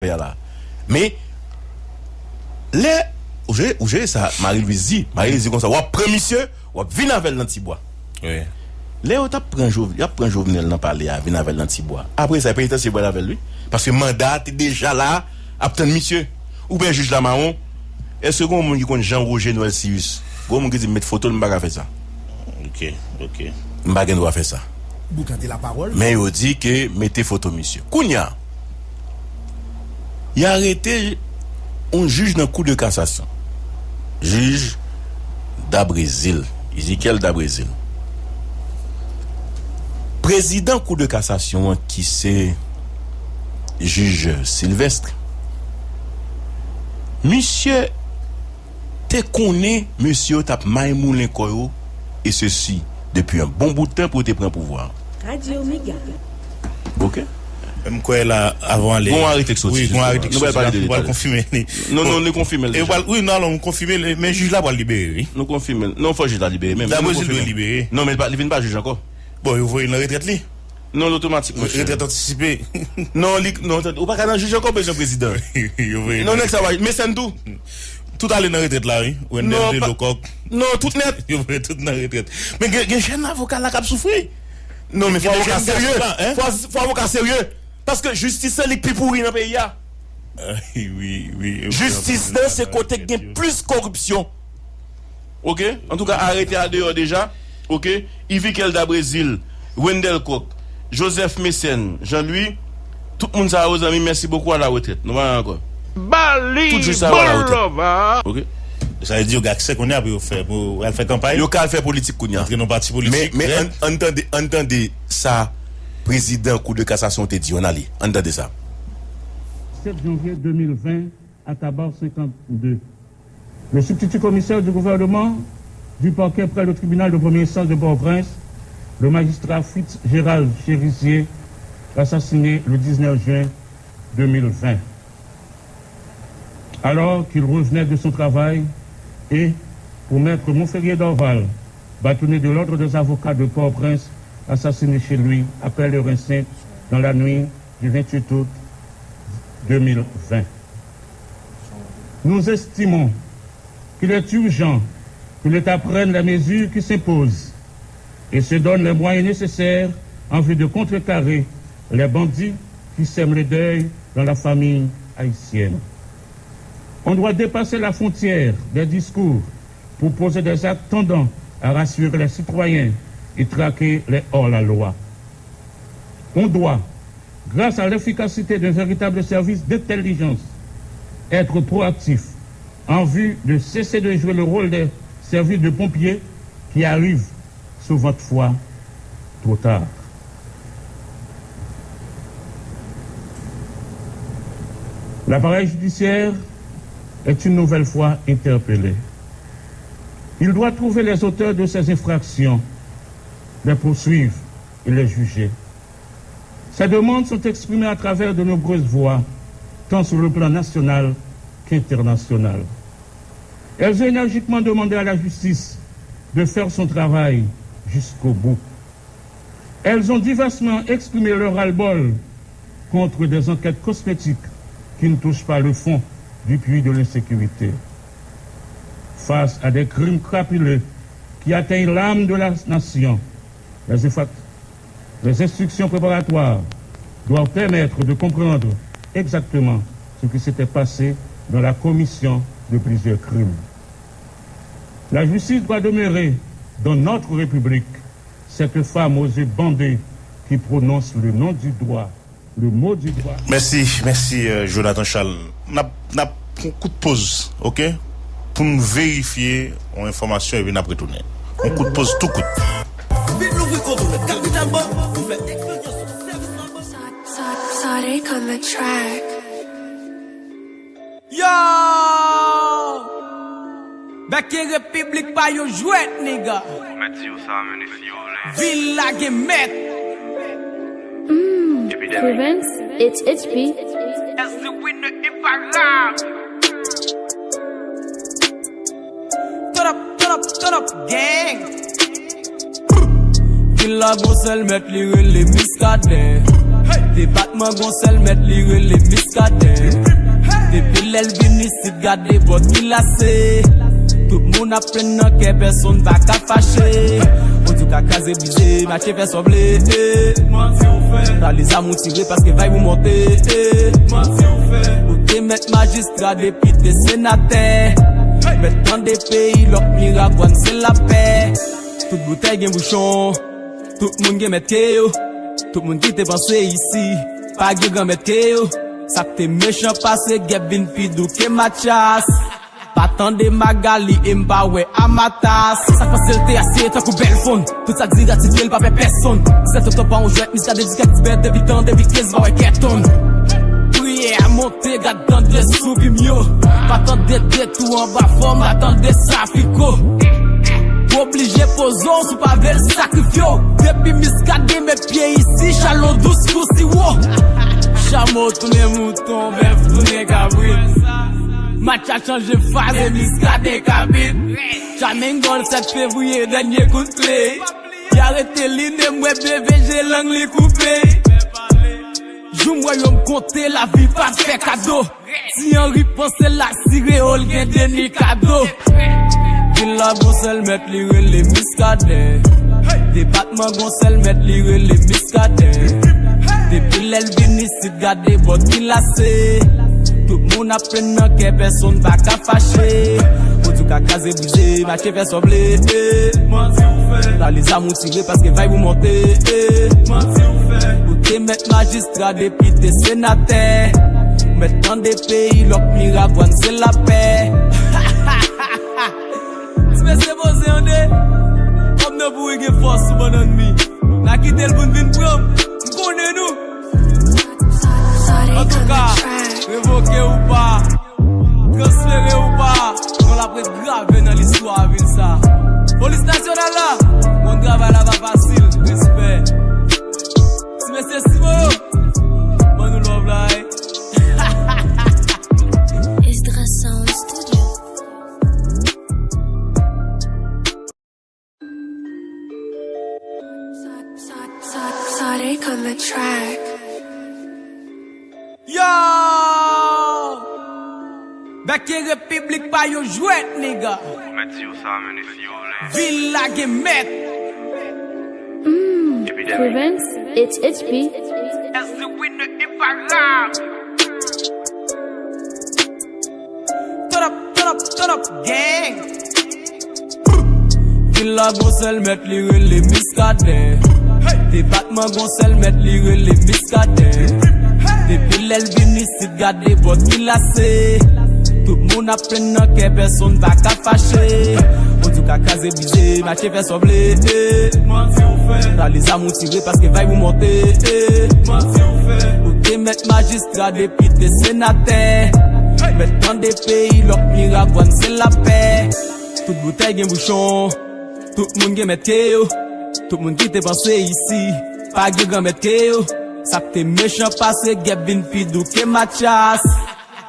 là. Mais les où j'ai ça Marie-Louise dit comme ça, ou prend monsieur, ou vinn avec l'antibois. Oui. Léo t'a prend Jovenel dans parler à vinn avec l'antibois. Après ça pénitentiaire boire avec lui parce que mandat est déjà là, attendre monsieur ou bien juge la marron. Est-ce que vous monde qui connaît Jean-Roger Noël Sirius, vous monde qui dit mettre photo m'pa faire ça. OK. M'pa doit faire ça. Vous cantez la parole. Mais il dit que mettez photo monsieur. Kounya. Il a arrêté un juge dans cour de cassation. Juge d'Abrésil, Ezekiel d'Abrésil. Président cour de cassation qui c'est juge Sylvestre. Monsieur te connaît monsieur t'a maïmoulin koyo et ceci depuis un bon bout de temps pour te prendre pouvoir. Radio Méga. OK? Même quoi là avant les Bon arrêter que oui, bon arrêter que nous va confirmer. Non, nous confirmer. Oui, non, on confirmer mais juge là va libérer. Nous confirmer. Non, faut juge la libérer même. La Brésil doit libérer. Non, mais il vient pas juge encore. Bon, il voit une retraite li. Non, l'automatique. Retraite anticipée. Non, ou pas qu'à juge encore besoin président. Non, ça va, mais c'est tout aller dans retraite là, oui. Ou non, de coq. Non, tout net. Il voit tout dans retraite. Mais il y a un avocat là qui a souffert. Non, mais faut avocat sérieux. Faut avocat sérieux. Parce que justice c'est le plus pourri dans le pays. Oui. Justice là c'est côté qui a plus corruption. OK? En tout cas, arrêtez à dehors déjà. OK? Ezekiel d'Abrésil, Wendell Cook, Joseph Messen, Jean-Louis, tout le monde ça aux amis, merci beaucoup à la retraite. Nous va encore. Bali, tout juste à la retraite. OK? Ça veut dire que qu'on a pour faire campagne. Yo ka faire politique qu'on a. Entrer dans parti politique. Mais entendez ça président cour de cassation te dit on allait. Entendez ça. 7 janvier 2020 à Tabar 52. Le substitut commissaire du gouvernement du parquet près le tribunal de première instance de Port-au-Prince, le magistrat Fritz Gérald Chérizier, assassiné le 19 juin 2020. Alors qu'il revenait de son travail et pour maître Montferrier d'Orval, bâtonné de l'ordre des avocats de Port-au-Prince, assassiné chez lui après le Rinçin dans la nuit du 28 août 2020. Nous estimons qu'il est urgent que l'État prenne les mesures qui s'imposent et se donne les moyens nécessaires en vue de contrecarrer les bandits qui sèment le deuil dans la famille haïtienne. On doit dépasser la frontière des discours pour poser des actes tendant à rassurer les citoyens et traquer les hors-la-loi. On doit, grâce à l'efficacité d'un véritable service d'intelligence, être proactif en vue de cesser de jouer le rôle des services de pompiers qui arrivent souvent de fois trop tard. L'appareil judiciaire est une nouvelle fois interpellé. Il doit trouver les auteurs de ces infractions, les poursuivre et les juger. Ces demandes sont exprimées à travers de nombreuses voies, tant sur le plan national qu'international. Elles ont énergiquement demandé à la justice de faire son travail jusqu'au bout. Elles ont diversement exprimé leur ras-le-bol contre des enquêtes cosmétiques qui ne touchent pas le fond du puits de l'insécurité. Face à des crimes crapuleux qui atteignent l'âme de la nation, les instructions préparatoires doivent permettre de comprendre exactement ce qui s'était passé dans la commission de plusieurs crimes. La justice doit demeurer dans notre République cette femme aux yeux bandés qui prononce le nom du droit, le mot du droit. Merci, Jonathan Charles. On a un coup de pause, ok? Pour nous vérifier l'information et venir après tourner. Un coup de pause, tout coûte. Sadiq on the track. Yo! Back in République pa yo jouet, nigga. Villa Gemet. Prevents, it's HP. As the winner imparable. Turn up, gang. Villa Brussels met li rele miskade. Département Gonçal mettre lire les miscadets. Depuis l'elle vini si garder bot qui lassé. Tout le monde a plein de que personne va qu'à fâcher. On dit qu'à caser brisé, ma chef est soblé. Dans les amours tirés parce que va vous monter. Ou te mettre magistrat depuis tes sénateurs. Mettre dans des pays, l'autre miracle, c'est la paix. Toute bouteille gagne bouchon. Tout le monde gagne mettre KO. Tout le monde qui te pensé ici. Pas gagne mettre KO. Ça que t'es méchant passé, Gavin Pidou que ma chasse. Pas tant de magali et m'bawe à ma tasse. Ça passe le thé assez, tant qu'on belle phone. Tout ça dit gratifié, le pas fait personne. C'est tout le temps, on joue avec Miska, des disques, bête, des vitans, des victimes, va ouais, keton. Prière à monter, garde dans des sous, puis mieux. Pas tant de tout en bas, forme, attends des safico. Obligé posons, sous pas vers le sacrifio. Depuis Miska, mes pieds ici, chalot douce, coussi, wow. Chameau, tourner mouton, bœuf, tourner cabrit. Match a changé phase et Miska des cabines. Chamengol 7 février, dernier coup de clé. J'ai arrêté l'île, moi bébé, j'ai langue les coupé. Joue-moi, yo m'compter, la vie pas fait cadeau. Si Henri pensait la ciréole, gain dernier cadeau. Villa Gonçal mettre lire les miscadets. Département Gonçal mettre lire les miscadets. Depuis l'elle vini si garder bot qui lassé. Tout le monde a plein de que personne va qu'à fâcher. Ou tout qu'à caser brisé, ma chef est soblé. Dans les amours tirés parce que va vous monter. Ou te mettre magistrat depuis tes sénateurs. Mettre dans des pays, l'autre miracle, c'est la paix. Mais c'est posé en deux. Comme nous pour y force sur mon ennemi. N'a quitté le bon vin prom. M'connez nous. En tout cas, révoquer ou pas, transférer ou pas, on l'a pris grave dans l'histoire avec ça. Police nationale là, mon travail là va facile, respect. Si monsieur Simon, bon nous love là. Isdra Sound Studio. Sade on the track. Yo! Beke République pas yo jouet, nigga. Villa Gemet. Prevents, it's HP. As the winner imparable. Turn up, gang. Villa Gonçal mettre lire les miscadets. Département Gonçal mettre lire les miscadets. Depuis l'elle vini si garder bot qui lassé. Tout le monde a plein de que personne va qu'à fâcher. Ou tout qu'à caser brisé, ma chef est soblé. Dans les amours tirés parce que va vous monter. Ou te mettre magistrat depuis tes sénateurs. Mettre dans des pays, l'autre miracle, c'est la paix. Toute bouteille gagne bouchon. Tout le monde gagne mettre KO. Tout le monde qui te pensé ici. Pas gagne mettre KO. Ça que t'es méchant passé, Gavin Pidou que ma chasse.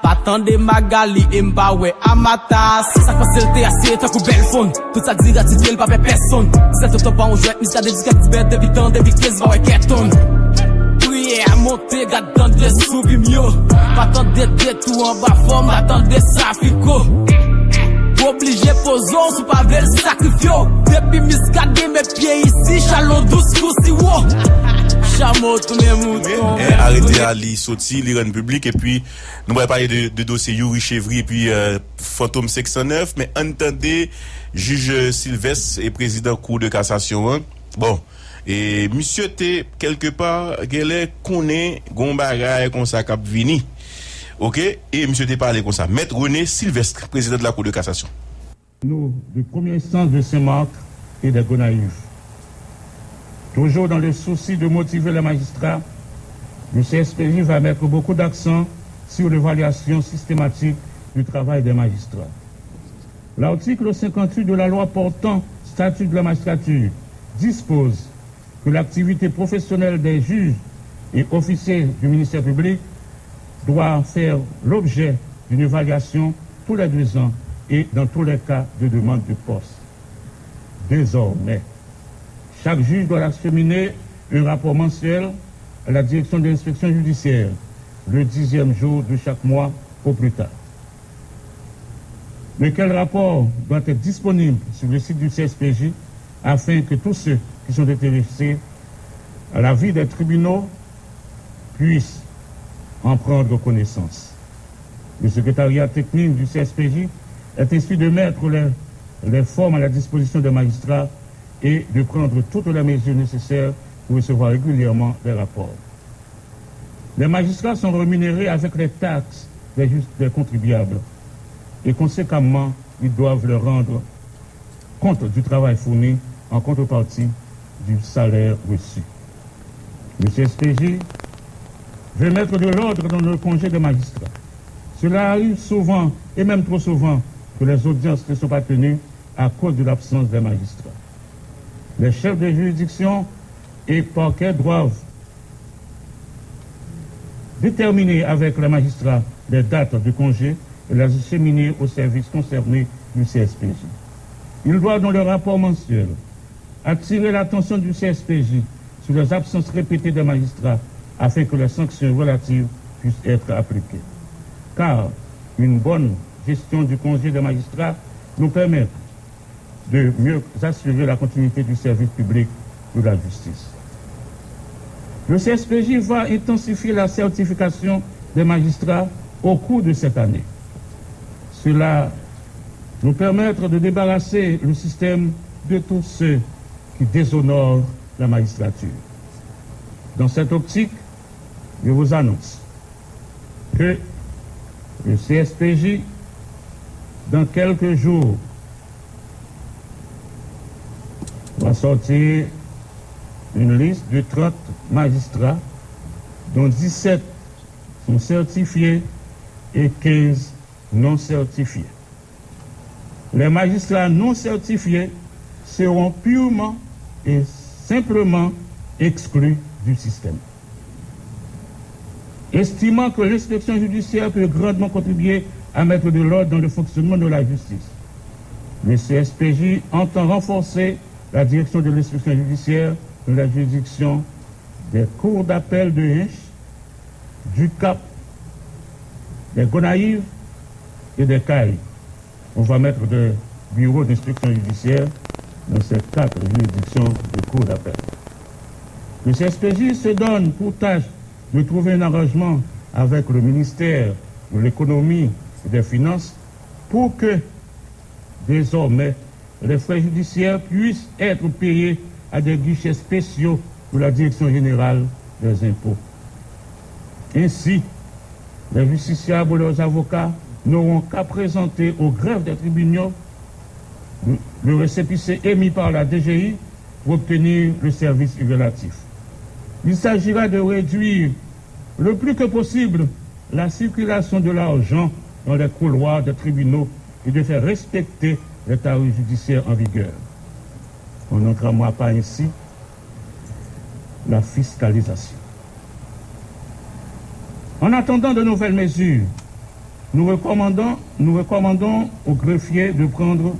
Pas tant de magali et m'bawe à ma tasse. Ça passe le thé assez, tant qu'on belle phone. Tout ça dit gratifié, le pas fait personne. C'est tout le temps, on joue avec Miska, des disques, bête, des vitans, des victimes, va ouais, keton. Prière à monter, garde dans des sous, puis mieux. Pas tant de tout en bas, forme, attendre des safico. Obligé posons, sous pas vers le sacrifio. Depuis Miska, mes pieds ici, chalot douce, coussi, wow. Chameau, tous les moutons. Arrêtez à li sorti, l'Iran public, et puis, nous allons parler de dossier Yuri Chevry, et puis, Fantôme 609, mais entendez, juge Sylvestre et président cour de cassation, hein. Bon. Et, monsieur t'es, quelque part, qu'elle connaît, gombagaï, qu'on sa cap vini. Ok? Et monsieur t'es parlé comme ça. Maître René Sylvestre, président de la cour de cassation. Nous, du premier instance de Saint-Marc et des Gonaïves. Toujours dans le souci de motiver les magistrats, le CSPJ va mettre beaucoup d'accent sur l'évaluation systématique du travail des magistrats. L'article 58 de la loi portant statut de la magistrature dispose que l'activité professionnelle des juges et officiers du ministère public doit faire l'objet d'une évaluation tous les 2 ans et dans tous les cas de demande de poste. Désormais, chaque juge doit acheminer un rapport mensuel à la direction de l'inspection judiciaire le 10e jour de chaque mois au plus tard. Lequel rapport doit être disponible sur le site du CSPJ afin que tous ceux qui sont intéressés à la vie des tribunaux puissent en prendre connaissance. Le secrétariat technique du CSPJ est ainsi de mettre les formes à la disposition des magistrats et de prendre toutes les mesures nécessaires pour recevoir régulièrement les rapports. Les magistrats sont rémunérés avec les taxes des contribuables et conséquemment, ils doivent leur rendre compte du travail fourni en contrepartie du salaire reçu. Le CSPJ veut mettre de l'ordre dans le congé des magistrats. Cela arrive souvent, et même trop souvent, que les audiences ne sont pas tenues à cause de l'absence des magistrats. Les chefs de juridiction et parquets doivent déterminer avec les magistrats les dates de congé et les disséminer aux services concernés du CSPJ. Ils doivent, dans leur rapport mensuel, attirer l'attention du CSPJ sur les absences répétées des magistrats afin que les sanctions relatives puissent être appliquées. Car une bonne gestion du congé des magistrats nous permet de mieux assurer la continuité du service public de la justice. Le CSPJ va intensifier la certification des magistrats au cours de cette année. Cela nous permettra de débarrasser le système de tous ceux qui déshonorent la magistrature. Dans cette optique, je vous annonce que le CSPJ, dans quelques jours, va sortir une liste de 30 magistrats, dont 17 sont certifiés et 15 non certifiés. Les magistrats non certifiés seront purement et simplement exclus du système. Estimant que l'inspection judiciaire peut grandement contribuer à mettre de l'ordre dans le fonctionnement de la justice, le CSPJ entend renforcer la direction de l'inspection judiciaire dans la juridiction des cours d'appel de Hinch, du Cap, des Gonaïves et des Cayes. On va mettre des bureaux d'inspection judiciaire dans ces 4 juridictions de cours d'appel. Le CSPJ se donne pour tâche de trouver un arrangement avec le ministère de l'économie et des finances pour que, désormais, les frais judiciaires puissent être payés à des guichets spéciaux de la Direction générale des impôts. Ainsi, les justiciables ou leurs avocats n'auront qu'à présenter au greffe des tribunaux le récépissé émis par la DGI pour obtenir le service relatif. Il s'agira de réduire le plus que possible la circulation de l'argent dans les couloirs des tribunaux et de faire respecter les tarifs judiciaires en vigueur. On n'entramera pas ainsi la fiscalisation. En attendant de nouvelles mesures, nous recommandons aux greffiers de prendre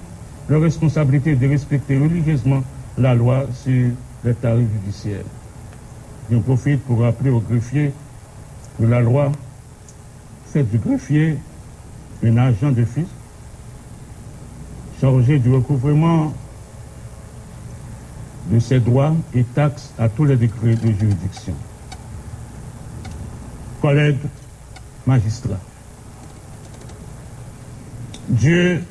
leur responsabilité de respecter religieusement la loi sur les tarifs judiciaires. J'en profite pour rappeler aux greffiers que la loi fait du greffier un agent de fisc chargé du recouvrement de ses droits et taxes à tous les décrets de juridiction. Collègues magistrats, Dieu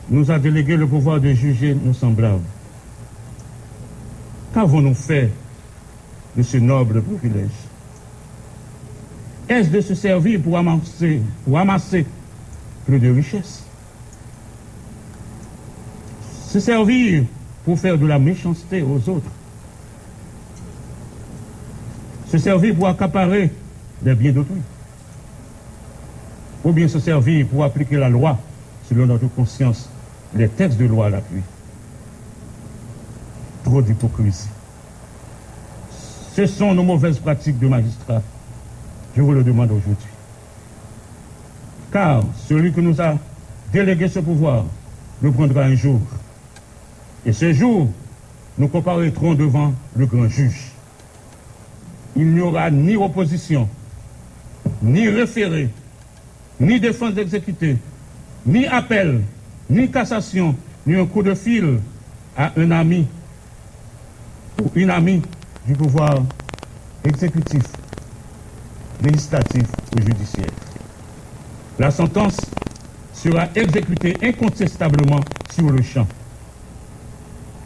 nous a délégué le pouvoir de juger nos semblables. Qu'avons-nous fait de ce noble privilège? Est-ce de se servir pour amasser plus de richesses? Se servir pour faire de la méchanceté aux autres? Se servir pour accaparer des biens d'autrui? Ou bien se servir pour appliquer la loi selon notre conscience, les textes de loi à l'appui? Trop d'hypocrisie. Ce sont nos mauvaises pratiques de magistrats. Je vous le demande aujourd'hui. Car celui qui nous a délégué ce pouvoir nous prendra un jour. Et ce jour, nous comparaîtrons devant le grand juge. il n'y aura ni opposition, ni référé, ni défense exécutée, ni appel, ni cassation, ni un coup de fil à un ami ou une amie du pouvoir exécutif, législatif ou judiciaire. La sentence sera exécutée incontestablement sur le champ.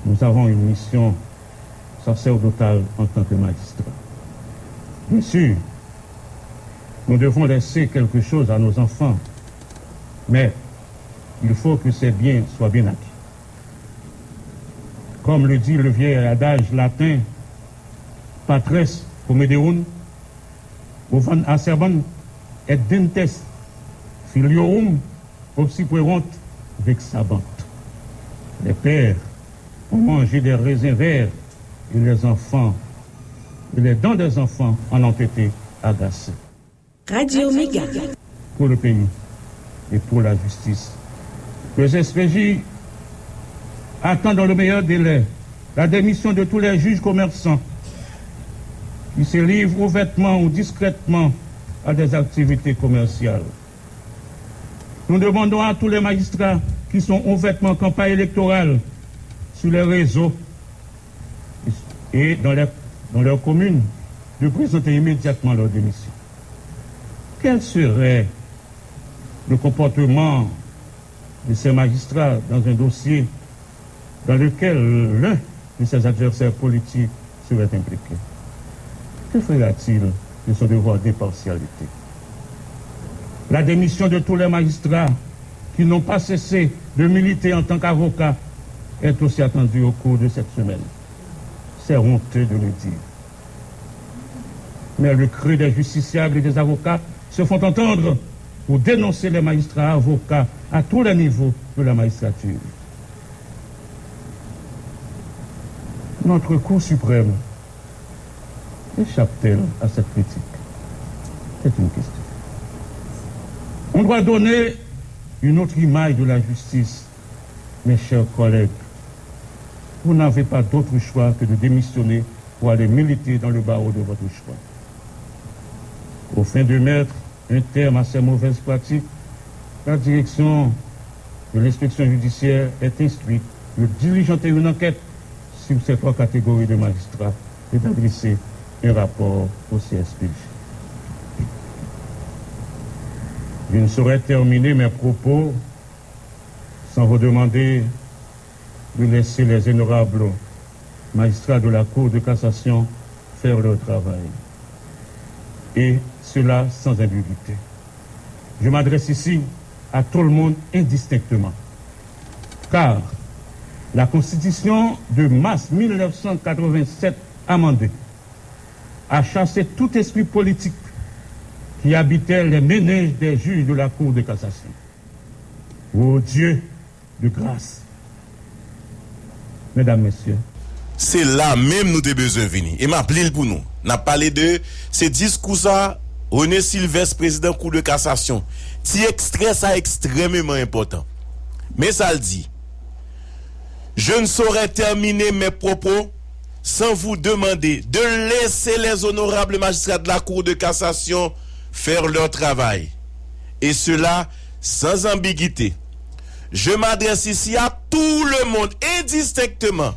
Nous avons une mission sacerdotale en tant que magistrats. Bien sûr, nous devons laisser quelque chose à nos enfants, mais il faut que ces biens soient bien acquis. Comme le dit le vieil adage latin, patres comedeunt, ovan acerban et dentes filiorum obsipuerunt vexabant. Les pères ont mangé des raisins verts et les enfants, et les dents des enfants en ont été agacés. Radio Méga. Pour le pays et pour la justice. Le SPJ attend dans le meilleur délai la démission de tous les juges commerçants qui se livrent ouvertement ou discrètement à des activités commerciales. Nous demandons à tous les magistrats qui sont ouvertement en campagne électorale sur les réseaux et dans leurs communes de présenter immédiatement leur démission. Quel serait le comportement de ces magistrats dans un dossier dans lequel l'un de ses adversaires politiques serait impliqué? Que fera-t-il de son devoir d'impartialité? La démission de tous les magistrats qui n'ont pas cessé de militer en tant qu'avocats est aussi attendue au cours de cette semaine. C'est honteux de le dire. Mais le cri des justiciables et des avocats se font entendre pour dénoncer les magistrats avocats à tous les niveaux de la magistrature. Notre Cour suprême échappe-t-elle à cette critique? C'est une question. On doit donner une autre image de la justice. Mes chers collègues, vous n'avez pas d'autre choix que de démissionner pour aller militer dans le barreau de votre choix. Au fin de mettre un terme à ces mauvaises pratiques, la direction de l'inspection judiciaire est instruite de diligenter une enquête sur ces trois catégories de magistrats et d'adresser un rapport au CSPJ. Je ne saurais terminer mes propos sans vous demander de laisser les honorables magistrats de la Cour de cassation faire leur travail. Et cela sans ambiguïté. Je m'adresse ici à tout le monde indistinctement. Car la Constitution de mars 1987 amendée a chassé tout esprit politique qui habitait les ménages des juges de la Cour de cassation. Ô Dieu de grâce, mesdames, messieurs, c'est là même nous avons besoin de venir. Et m'a appelé pour nous. N'a parlé de ces discours ça, René Sylvestre, président Cour de cassation. Ti extrait ça extrêmement important. Mais ça le dit. Je ne saurais terminer mes propos sans vous demander de laisser les honorables magistrats de la Cour de cassation faire leur travail. Et cela sans ambiguïté. Je m'adresse ici à tout le monde indistinctement.